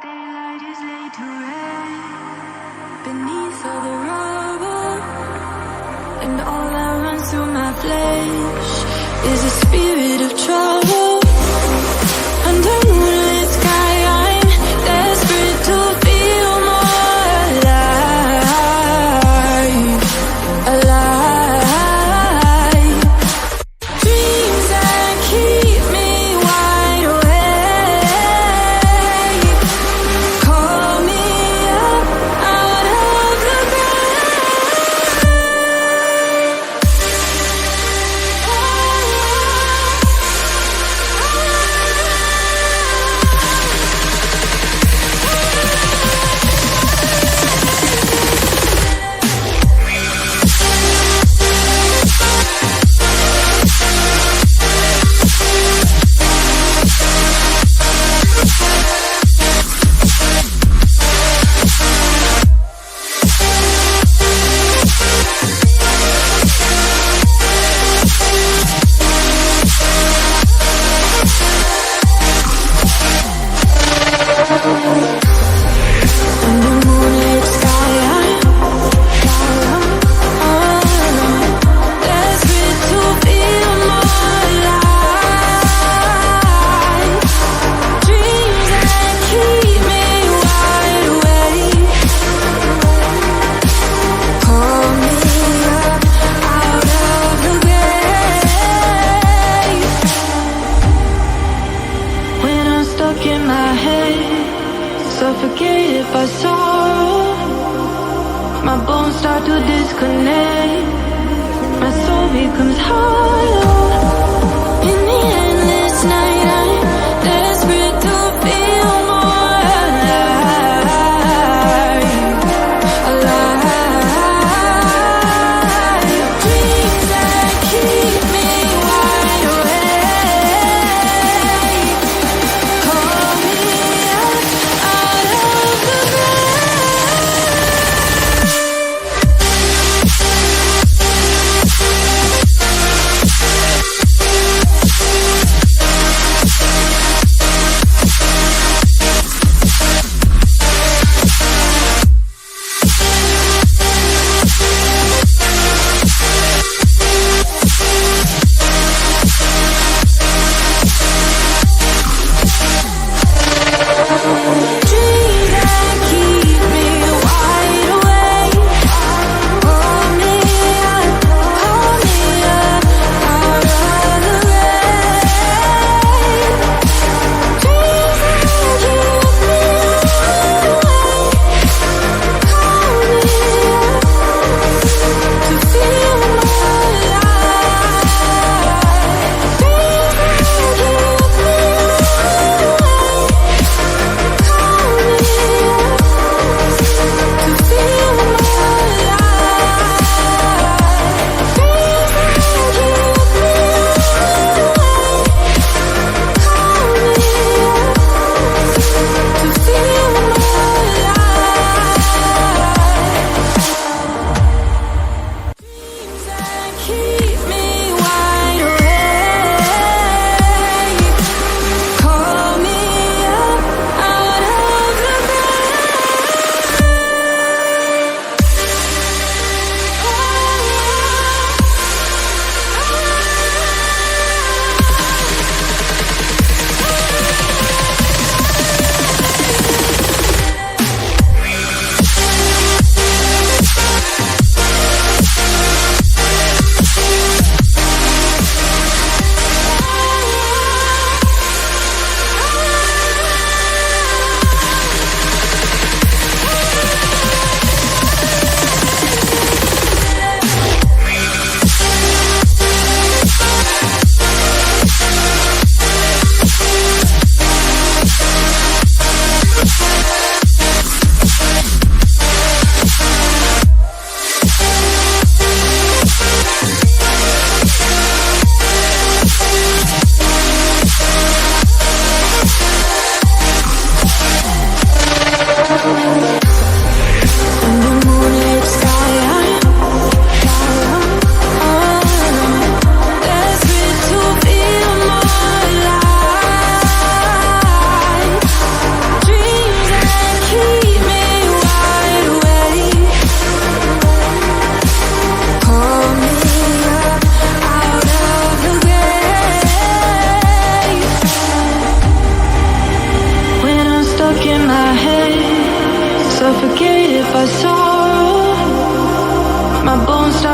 Daylight is laid to rest beneath all the rubble, and all that runs through my flesh is a spirit of trouble. Under moonlit sky, I'm desperate to feel more alive, alive. Dreams that keep me wide awake, call me up out of the suffocated by sorrow. My bones start to disconnect. My soul becomes hollow. In the endless night, I'm desperate to feel more alive, alive. Dreams that keep me wide awake, call me up out of the grave.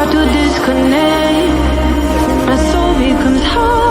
hard to disconnect. My soul becomes hard.